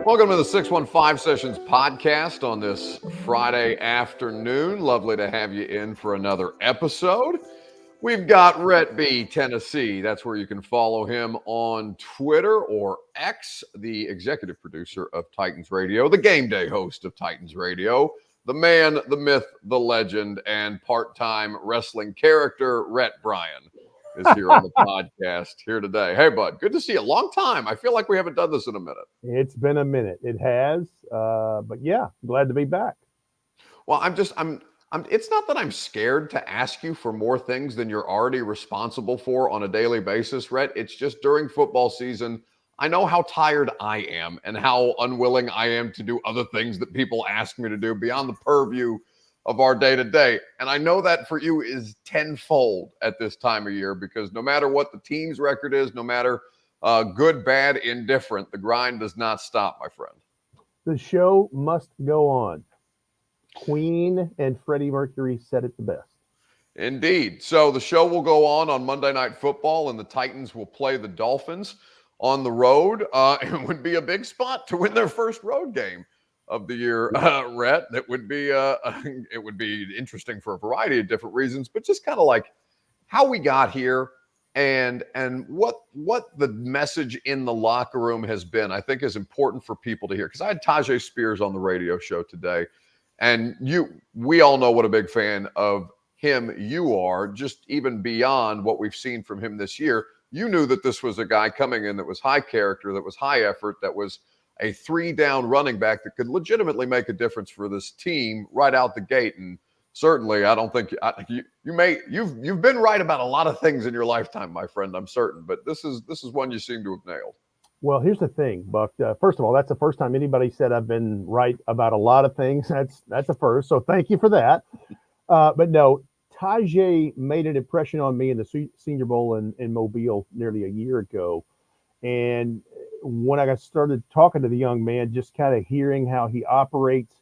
Welcome to the 615 Sessions podcast on this Friday afternoon. Lovely to have you in for another episode. We've got Rhett B, Tennessee. That's where you can follow him on Twitter or X, the executive producer of Titans Radio, the game day host of Titans Radio, the man, the myth, the legend, and part-time wrestling character, Rhett Bryan, is here on the podcast here today. Hey, bud, good to see you. Long time. I feel like we haven't done this in a minute. It's been a minute. It has. But yeah, glad to be back. Well, it's not that I'm scared to ask you for more things than you're already responsible for on a daily basis, Rhett. It's just during football season, I know how tired I am and how unwilling I am to do other things that people ask me to do beyond the purview of our day-to-day. And I know that for you is tenfold at this time of year, because no matter what the team's record is, no matter good, bad, indifferent, the grind does not stop, my friend. The show must go on. Queen and Freddie Mercury said it the best. Indeed. So the show will go on Monday Night Football, and the Titans will play the Dolphins on the road. It would be a big spot to win their first road game of the year, Rhett. That would be it would be interesting for a variety of different reasons, but just kind of like how we got here and what the message in the locker room has been, I think is important for people to hear. Because I had Tyjae Spears on the radio show today, and we all know what a big fan of him you are, just even beyond what we've seen from him this year. You knew that this was a guy coming in that was high character, that was high effort, that was a 3-down running back that could legitimately make a difference for this team right out the gate. And certainly, I don't think you've been right about a lot of things in your lifetime, my friend. I'm certain, but this is one you seem to have nailed. Well, here's the thing, Buck. First of all, that's the first time anybody said I've been right about a lot of things. That's a first. So thank you for that. But no, Tyjae made an impression on me in the Senior Bowl in Mobile nearly a year ago. And when I got started talking to the young man, just kind of hearing how he operates,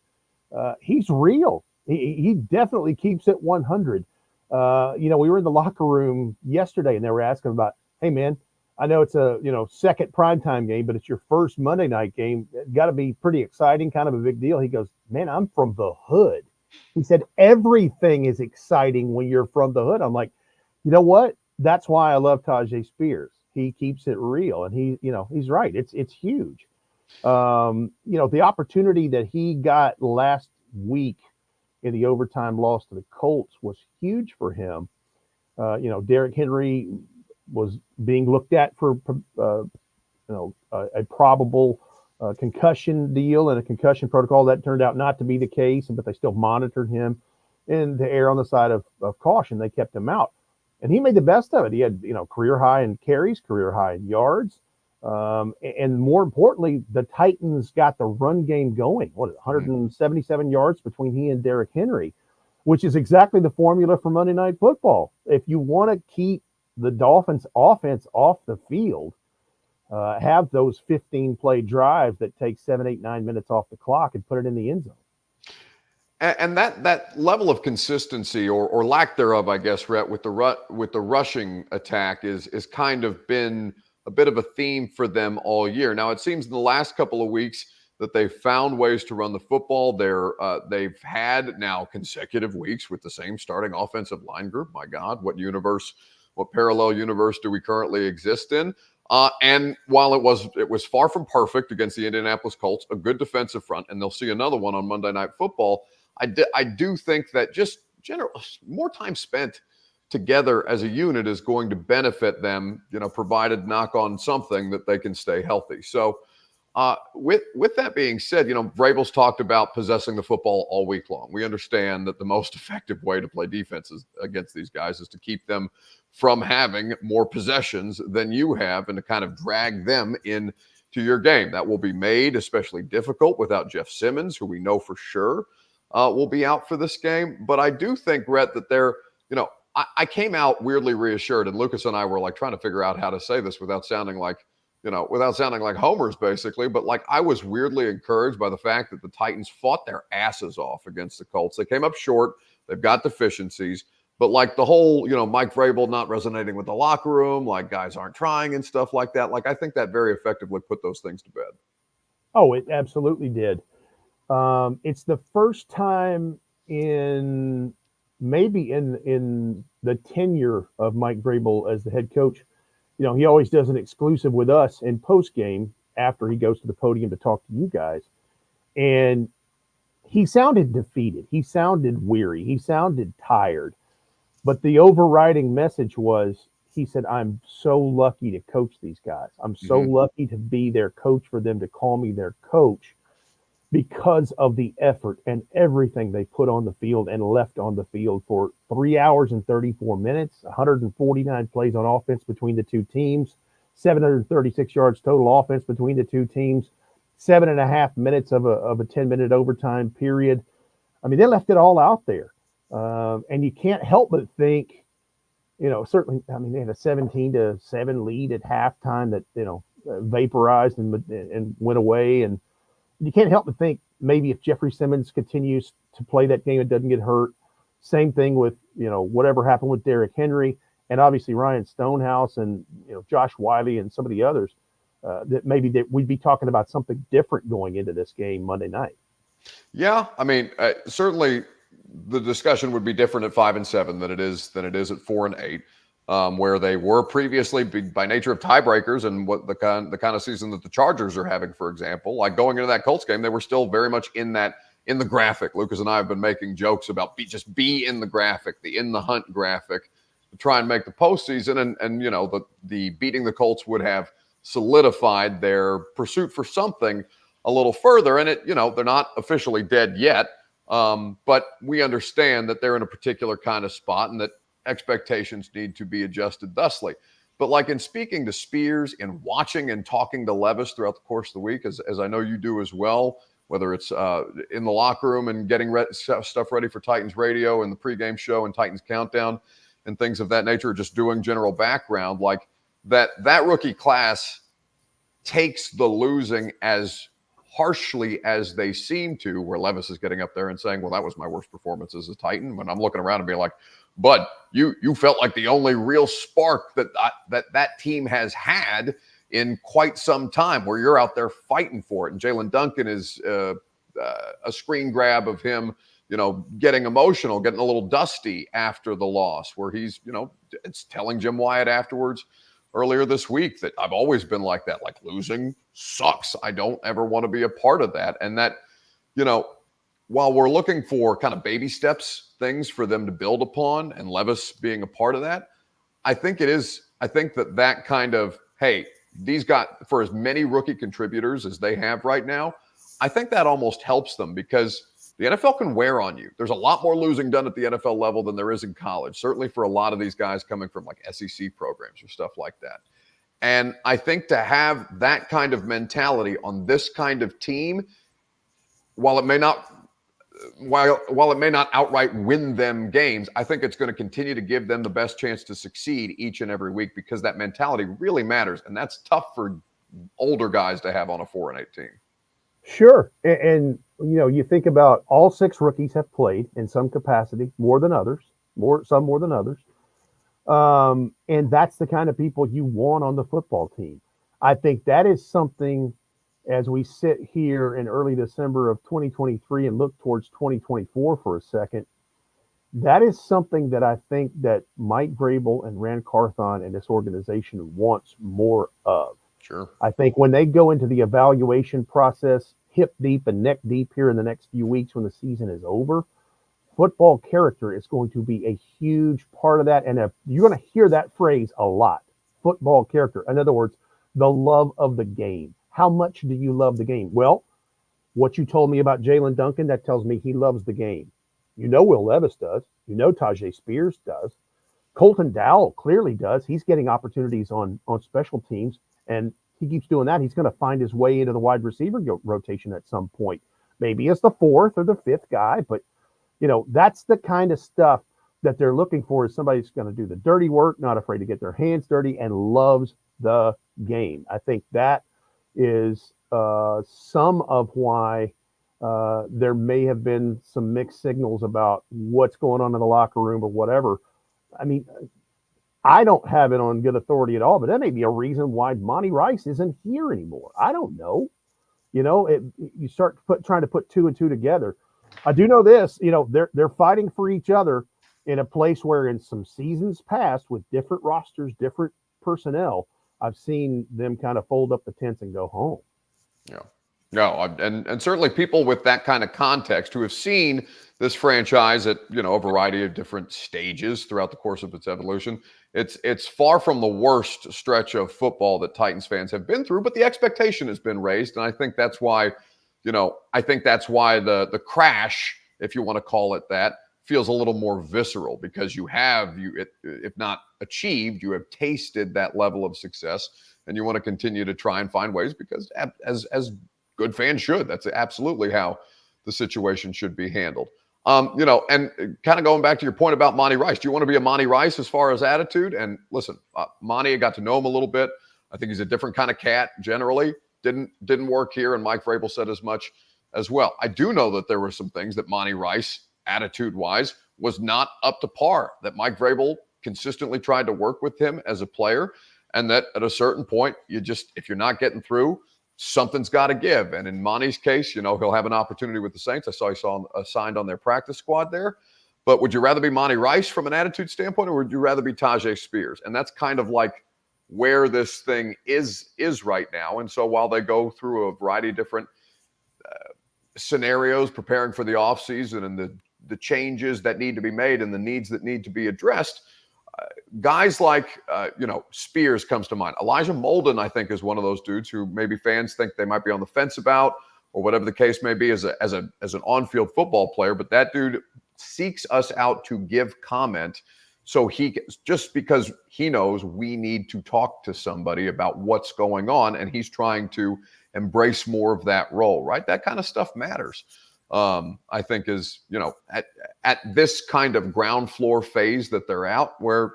he's real. He definitely keeps it 100. We were in the locker room yesterday and they were asking about, hey, man, I know it's a second primetime game, but it's your first Monday night game. It's got to be pretty exciting, kind of a big deal. He goes, man, I'm from the hood. He said, everything is exciting when you're from the hood. I'm like, you know what? That's why I love Tyjae Spears. He keeps it real, and he's right. It's huge. The opportunity that he got last week in the overtime loss to the Colts was huge for him. Derrick Henry was being looked at for a probable concussion deal and a concussion protocol. That turned out not to be the case, but they still monitored him. And to err on the side of caution, they kept him out. And he made the best of it. He had, career high in carries, career high in yards. And more importantly, the Titans got the run game going. 177 yards between he and Derrick Henry, which is exactly the formula for Monday Night Football. If you want to keep the Dolphins offense off the field, have those 15-play drives that take 7, 8, 9 minutes off the clock and put it in the end zone. And that level of consistency or lack thereof, I guess, Rhett, with the rushing attack is kind of been a bit of a theme for them all year. Now, it seems in the last couple of weeks that they've found ways to run the football. They've had now consecutive weeks with the same starting offensive line group. My God, what parallel universe do we currently exist in? And while it was far from perfect against the Indianapolis Colts, a good defensive front, and they'll see another one on Monday Night Football. I do think that just more time spent together as a unit is going to benefit them, provided, knock on something, that they can stay healthy. So with that being said, Vrabel's talked about possessing the football all week long. We understand that the most effective way to play defenses against these guys is to keep them from having more possessions than you have and to kind of drag them into your game. That will be made especially difficult without Jeff Simmons, who we know for sure will be out for this game. But I do think, Rhett, that I came out weirdly reassured, and Lucas and I were trying to figure out how to say this without sounding like homers, basically. But I was weirdly encouraged by the fact that the Titans fought their asses off against the Colts. They came up short. They've got deficiencies. But the whole, Mike Vrabel not resonating with the locker room, guys aren't trying and stuff like that. I think that very effectively put those things to bed. Oh, it absolutely did. It's the first time in maybe in the tenure of Mike Vrabel as the head coach. He always does an exclusive with us in post game after he goes to the podium to talk to you guys. And he sounded defeated. He sounded weary. He sounded tired. But the overriding message was he said, I'm so lucky to coach these guys. I'm so Hmm. lucky to be their coach, for them to call me their coach because of the effort and everything they put on the field and left on the field for 3 hours and 34 minutes, 149 plays on offense between the two teams, 736 yards total offense between the two teams, 7.5 minutes of a 10-minute overtime period. I mean, they left it all out there. And you can't help but think, certainly, I mean, they had a 17-7 lead at halftime that, vaporized and went away. And you can't help but think maybe if Jeffrey Simmons continues to play that game and doesn't get hurt, same thing with, whatever happened with Derrick Henry and obviously Ryan Stonehouse and, Josh Wiley and some of the others, that maybe that we'd be talking about something different going into this game Monday night. Yeah, I mean, certainly the discussion would be different at 5-7 than it is at 4-8, where they were previously by nature of tiebreakers and what the kind of season that the Chargers are having, for example. Like going into that Colts game, they were still very much in the graphic. Lucas and I have been making jokes about just be in the graphic, the in the hunt graphic, to try and make the postseason. And the beating the Colts would have solidified their pursuit for something a little further. And they're not officially dead yet. But we understand that they're in a particular kind of spot and that expectations need to be adjusted thusly. But like in speaking to Spears and watching and talking to Levis throughout the course of the week, as I know you do as well, whether it's in the locker room and getting stuff ready for Titans radio and the pregame show and Titans Countdown and things of that nature, or just doing general background, like that rookie class takes the losing as harshly as they seem to, where Levis is getting up there and saying, well, that was my worst performance as a Titan, when I'm looking around and being like, bud, you felt like the only real spark that team has had in quite some time, where you're out there fighting for it. And Jalen Duncan is a screen grab of him, getting emotional, getting a little dusty after the loss, where he's, it's telling Jim Wyatt afterwards earlier this week that I've always been like that. Like, losing sucks. I don't ever want to be a part of that. And that, while we're looking for kind of baby steps, things for them to build upon, and Levis being a part of that, I think that kind of, hey, these got, for as many rookie contributors as they have right now, I think that almost helps them, because the NFL can wear on you. There's a lot more losing done at the NFL level than there is in college, certainly for a lot of these guys coming from like SEC programs or stuff like that. And I think to have that kind of mentality on this kind of team, while it may not outright win them games, I think it's going to continue to give them the best chance to succeed each and every week, because that mentality really matters. And that's tough for older guys to have on a 4-8 team. Sure. And you think about all 6 rookies have played in some capacity, more than others, some more than others. And that's the kind of people you want on the football team. I think that is something, as we sit here in early December of 2023 and look towards 2024 for a second, that is something that I think that Mike Vrabel and Rand Carthon and this organization wants more of. Sure. I think when they go into the evaluation process, hip deep and neck deep here in the next few weeks when the season is over, football character is going to be a huge part of that. And you're going to hear that phrase a lot, football character. In other words, the love of the game. How much do you love the game? Well, what you told me about Jalen Duncan, that tells me he loves the game. Will Levis does. Tyjae Spears does. Colton Dowell clearly does. He's getting opportunities on special teams, and he keeps doing that. He's going to find his way into the wide receiver rotation at some point. Maybe it's the 4th or the 5th guy, but that's the kind of stuff that they're looking for, is somebody who's going to do the dirty work, not afraid to get their hands dirty, and loves the game. I think that is some of why there may have been some mixed signals about what's going on in the locker room or whatever. I mean, I don't have it on good authority at all, but that may be a reason why Monty Rice isn't here anymore. I don't know. You start trying to put two and two together. I do know this, they're fighting for each other in a place where in some seasons past with different rosters, different personnel, I've seen them kind of fold up the tents and go home. Yeah. No, and certainly people with that kind of context who have seen this franchise at a variety of different stages throughout the course of its evolution, it's far from the worst stretch of football that Titans fans have been through, but the expectation has been raised, and I think that's why the crash, if you want to call it that, feels a little more visceral because if not achieved, you have tasted that level of success, and you want to continue to try and find ways because as good fans should. That's absolutely how the situation should be handled. And kind of going back to your point about Monty Rice, do you want to be a Monty Rice as far as attitude? And listen, Monty, I got to know him a little bit. I think he's a different kind of cat generally. Didn't work here, and Mike Vrabel said as much as well. I do know that there were some things that Monty Rice, attitude-wise, was not up to par, that Mike Vrabel consistently tried to work with him as a player, and that at a certain point, if you're not getting through, something's got to give. And in Monty's case, he'll have an opportunity with the Saints. I saw he signed on their practice squad there. But would you rather be Monty Rice from an attitude standpoint, or would you rather be Tyjae Spears? And that's kind of like where this thing is right now. And so while they go through a variety of different scenarios preparing for the offseason and the changes that need to be made and the needs that need to be addressed, guys like, Spears comes to mind. Elijah Molden, I think, is one of those dudes who maybe fans think they might be on the fence about, or whatever the case may be as an on-field football player. But that dude seeks us out to give comment. So just because he knows we need to talk to somebody about what's going on, and he's trying to embrace more of that role, right? That kind of stuff matters. I think is, at this kind of ground floor phase that they're out, where,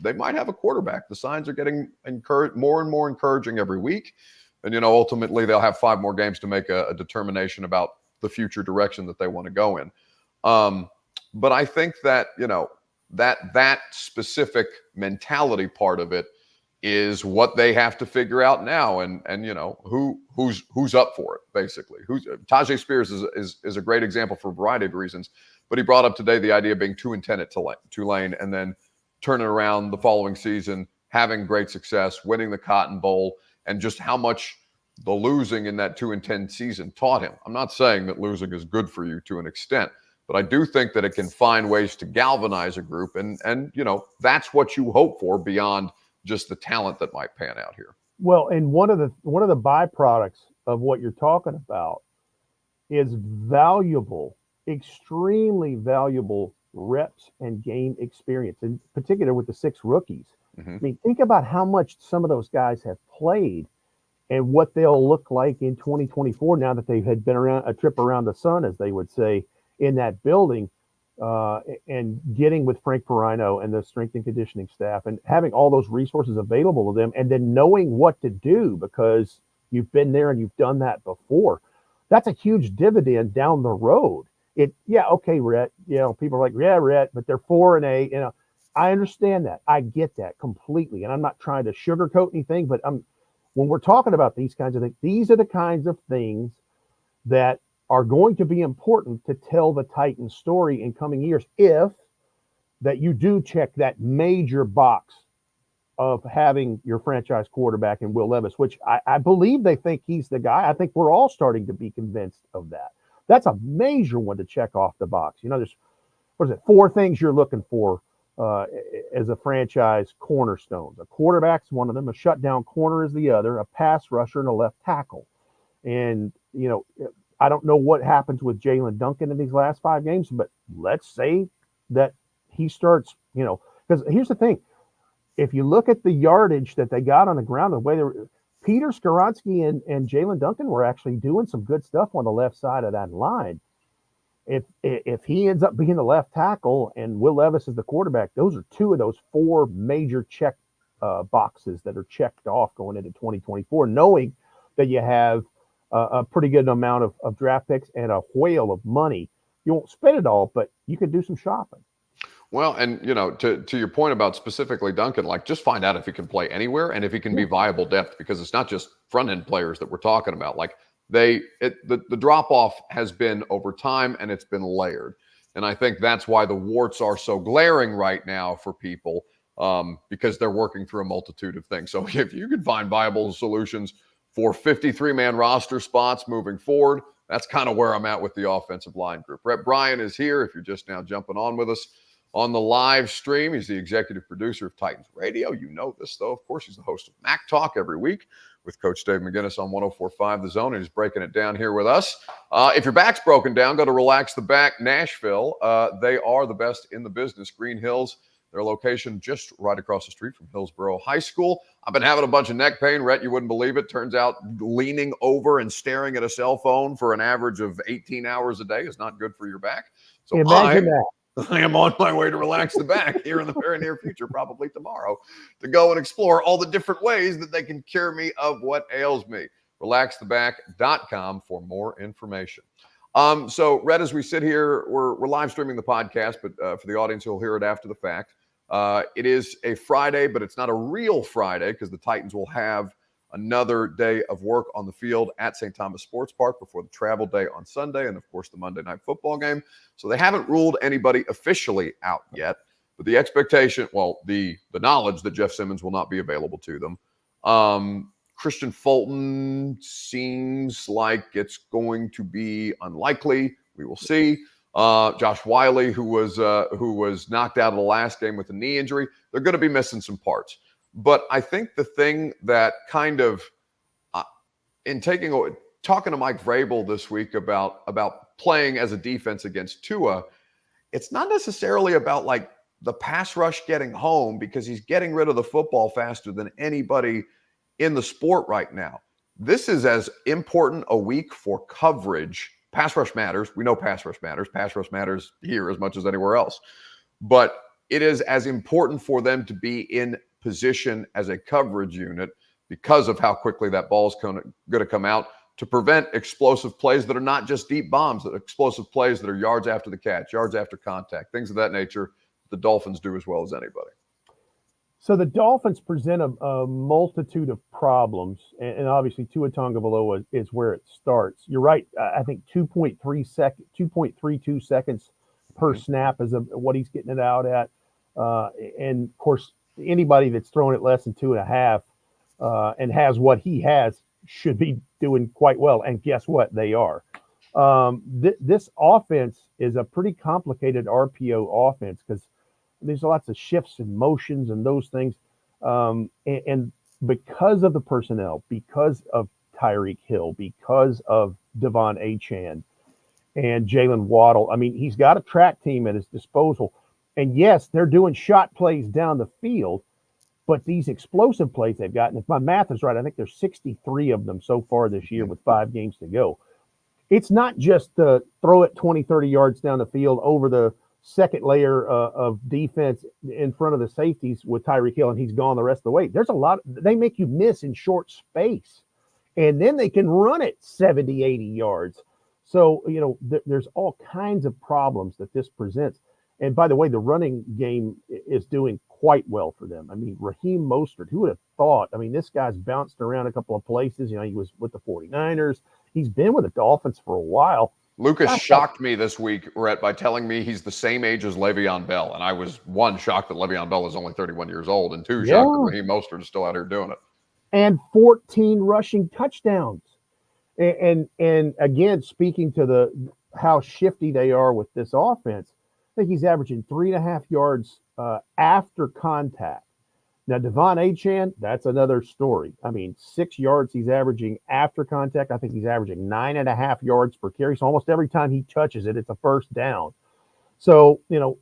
they might have a quarterback. The signs are getting more and more encouraging every week. And, ultimately they'll have 5 more games to make a determination about the future direction that they want to go in. But I think that, that specific mentality part of it is what they have to figure out now, and who's up for it, basically. Tyjae Spears is a great example for a variety of reasons, but he brought up today the idea of being 2-10 at Tulane and then turning around the following season, having great success, winning the Cotton Bowl, and just how much the losing in that 2-10 season taught him. I'm not saying that losing is good for you to an extent, but I do think that it can find ways to galvanize a group, and that's what you hope for beyond just the talent that might pan out here. Well, and one of the byproducts of what you're talking about is valuable, extremely valuable reps and game experience, in particular with the 6 rookies. Mm-hmm. I mean, think about how much some of those guys have played and what they'll look like in 2024 now that they had been around a trip around the sun, as they would say, in that building. And getting with Frank Perino and the strength and conditioning staff and having all those resources available to them, and then knowing what to do because you've been there and you've done that before. That's a huge dividend down the road. Okay, Rhett, people are like, yeah, Rhett, but they're 4-8, I understand that. I get that completely. And I'm not trying to sugarcoat anything, but when we're talking about these kinds of things, these are the kinds of things that are going to be important to tell the Titans story in coming years, if that you do check that major box of having your franchise quarterback in Will Levis, which I believe they think he's the guy. I think we're all starting to be convinced of that. That's a major one to check off the box. There's, 4 things you're looking for as a franchise cornerstones. A quarterback's one of them, a shutdown corner is the other, a pass rusher, and a left tackle. And, I don't know what happens with Jalen Duncan in these last 5 games, but let's say that he starts, because here's the thing. If you look at the yardage that they got on the ground, the way Peter Skoronski and Jalen Duncan were actually doing some good stuff on the left side of that line. If he ends up being the left tackle and Will Levis is the quarterback, those are 2 of those 4 major check boxes that are checked off going into 2024, knowing that you have a pretty good amount of draft picks and a whale of money. You won't spend it all, but you can do some shopping. Well, and to your point about specifically Duncan, just find out if he can play anywhere and if he can be viable depth, because it's not just front end players that we're talking about. the drop off has been over time, and it's been layered. And I think that's why the warts are so glaring right now for people, because they're working through a multitude of things. So if you could find viable solutions for 53-man roster spots moving forward, that's kind of where I'm at with the offensive line group. Brett Bryan is here. If you're just now jumping on with us on the live stream, he's the executive producer of Titans Radio. You know this, though. Of course, he's the host of Mac Talk every week with Coach Dave McGinnis on 104.5 The Zone, and he's breaking it down here with us. If your back's broken down, go to Relax the Back Nashville. They are the best in the business. Green Hills, their location just right across the street from Hillsborough High School. I've been having a bunch of neck pain. Rhett, you wouldn't believe it. Turns out leaning over and staring at a cell phone for an average of 18 hours a day is not good for your back. So imagine that. I am on my way to Relax the Back here in the very near future, probably tomorrow, to go and explore all the different ways that they can cure me of what ails me. RelaxTheBack.com for more information. So, Rhett, as we sit here, we're live streaming the podcast, but for the audience who'll hear it after the fact, it is a Friday, but it's not a real Friday because the Titans will have another day of work on the field at St. Thomas Sports Park before the travel day on Sunday and, of course, the Monday Night Football game. So they haven't ruled anybody officially out yet, but the expectation, well, the knowledge that Jeff Simmons will not be available to them. Christian Fulton seems like it's going to be unlikely. We will see. Josh Wiley, who was knocked out of the last game with a knee injury, they're going to be missing some parts. But I think the thing that kind of, in talking to Mike Vrabel this week about playing as a defense against Tua, it's not necessarily about like the pass rush getting home, because he's getting rid of the football faster than anybody in the sport right now. This is as important a week for coverage. Pass rush matters. We know pass rush matters. Pass rush matters here as much as anywhere else. But it is as important for them to be in position as a coverage unit because of how quickly that ball's going to come out to prevent explosive plays that are not just deep bombs, that explosive plays that are yards after the catch, yards after contact, things of that nature. The Dolphins do as well as anybody. So the Dolphins present a multitude of problems, and obviously Tua Tagovailoa is where it starts. You're right. I think 2.32 seconds per snap is what he's getting it out at. And of course, anybody that's throwing it less than 2.5 and has what he has should be doing quite well. And guess what? They are. This offense is a pretty complicated RPO offense because there's lots of shifts and motions and those things. And because of the personnel, because of Tyreek Hill, because of Devon Achane and Jalen Waddle, I mean, he's got a track team at his disposal. And yes, they're doing shot plays down the field, but these explosive plays they've gotten, if my math is right, I think there's 63 of them so far this year with 5 games to go. It's not just the throw it 20, 30 yards down the field over the second layer of defense in front of the safeties with Tyreek Hill, and he's gone the rest of the way. There's a lot. They make you miss in short space, and then they can run it 70, 80 yards. So, you know, there's all kinds of problems that this presents. And by the way, the running game is doing quite well for them. I mean, Raheem Mostert, who would have thought? I mean, this guy's bounced around a couple of places. You know, he was with the 49ers. He's been with the Dolphins for a while. Lucas shocked me this week, Rhett, by telling me he's the same age as Le'Veon Bell. And I was, 1, shocked that Le'Veon Bell is only 31 years old, and 2, shocked that Raheem Mostert is still out here doing it. And 14 rushing touchdowns. And again, speaking to how shifty they are with this offense, I think he's averaging 3.5 yards after contact. Now, Devon Achane, that's another story. I mean, 6 yards he's averaging after contact. I think he's averaging 9.5 yards per carry. So almost every time he touches it, it's a first down. So, you know,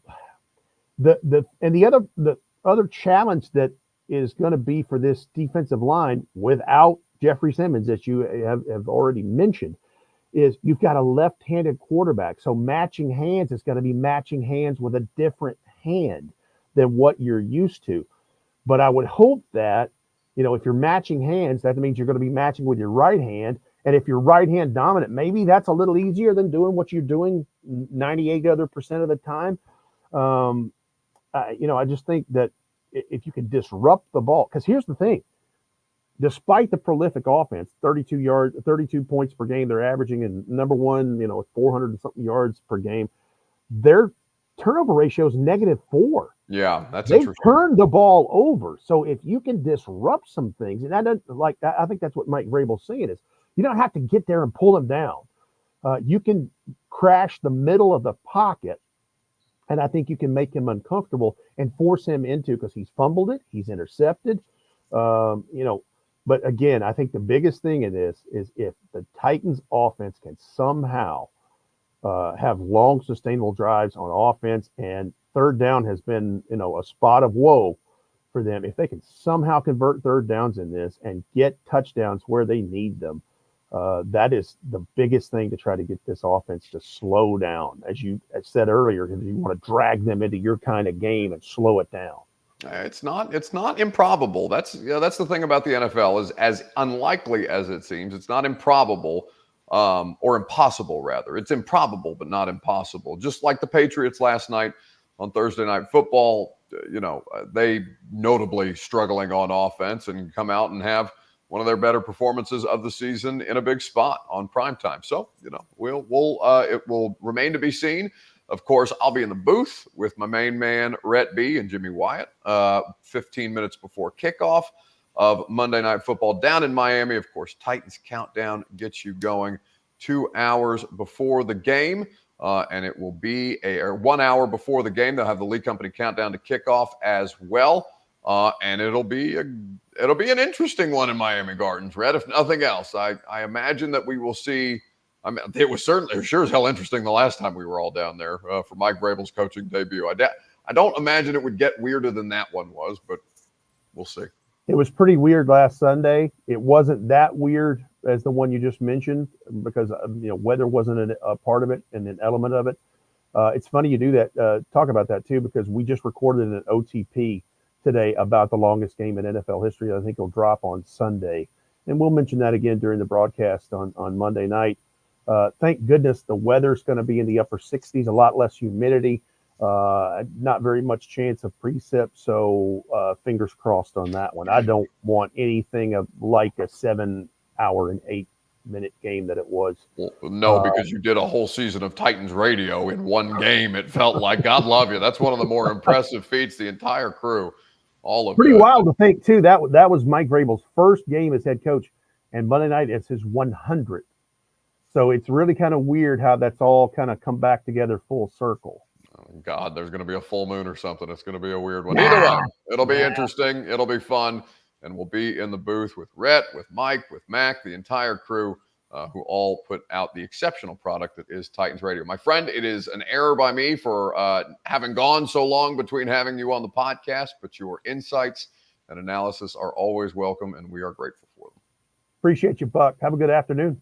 the other challenge that is going to be for this defensive line without Jeffrey Simmons, that you have already mentioned, is you've got a left-handed quarterback. So matching hands is going to be matching hands with a different hand than what you're used to. But I would hope that, you know, if you're matching hands, that means you're going to be matching with your right hand. And if you're right hand dominant, maybe that's a little easier than doing what you're doing 98% of the time. You know, I just think that if you can disrupt the ball, because here's the thing. despite the prolific offense, 32 points per game they're averaging, and number one, 400 and something yards per game. Their turnover ratio is -4. Yeah, that's They've interesting. turned the ball over. So if you can disrupt some things, and I think that's what Mike Vrabel's saying is, you don't have to get there and pull them down. You can crash the middle of the pocket, and I think you can make him uncomfortable and force him into, because he's fumbled it, he's intercepted, But again, I think the biggest thing in this is if the Titans offense can somehow have long, sustainable drives on offense, and third down has been, a spot of woe for them. If they can somehow convert third downs in this and get touchdowns where they need them, that is the biggest thing to try to get this offense to slow down. As you said earlier, because you want to drag them into your kind of game and slow it down. It's not improbable. That's the thing about the NFL, is as unlikely as it seems, it's not improbable, or impossible rather. It's improbable, but not impossible. Just like the Patriots last night on Thursday Night Football, they notably struggling on offense and come out and have one of their better performances of the season in a big spot on primetime. So, it will remain to be seen. Of course, I'll be in the booth with my main man, Rhett B. and Jimmy Wyatt, 15 minutes before kickoff of Monday Night Football down in Miami. Of course, Titans Countdown gets you going 2 hours before the game, and it will be 1 hour before the game. They'll have the Lee Company Countdown to kickoff as well, and it'll be an interesting one in Miami Gardens, Rhett, if nothing else. I imagine that we will see. I mean, it was sure as hell interesting the last time we were all down there for Mike Vrabel's coaching debut. I don't imagine it would get weirder than that one was, but we'll see. It was pretty weird last Sunday. It wasn't that weird as the one you just mentioned, because weather wasn't a part of it and an element of it. It's funny you do that. Talk about that too, because we just recorded an OTP today about the longest game in NFL history. I think it'll drop on Sunday, and we'll mention that again during the broadcast on Monday night. Thank goodness the weather's going to be in the upper 60s, a lot less humidity, not very much chance of precip. So fingers crossed on that one. I don't want anything of like a 7-hour and 8-minute game that it was. Well, no, because you did a whole season of Titans radio in one game. It felt like, God love you. That's one of the more impressive feats. The entire crew, all of pretty it. Wild to think too. That was Mike Vrabel's first game as head coach, and Monday night is his 100th. So it's really kind of weird how that's all kind of come back together full circle. Oh, God, there's going to be a full moon or something. It's going to be a weird one. Either way, it'll be interesting. It'll be fun. And we'll be in the booth with Rhett, with Mike, with Mac, the entire crew, who all put out the exceptional product that is Titans Radio. My friend, it is an error by me for having gone so long between having you on the podcast, but your insights and analysis are always welcome, and we are grateful for them. Appreciate you, Buck. Have a good afternoon.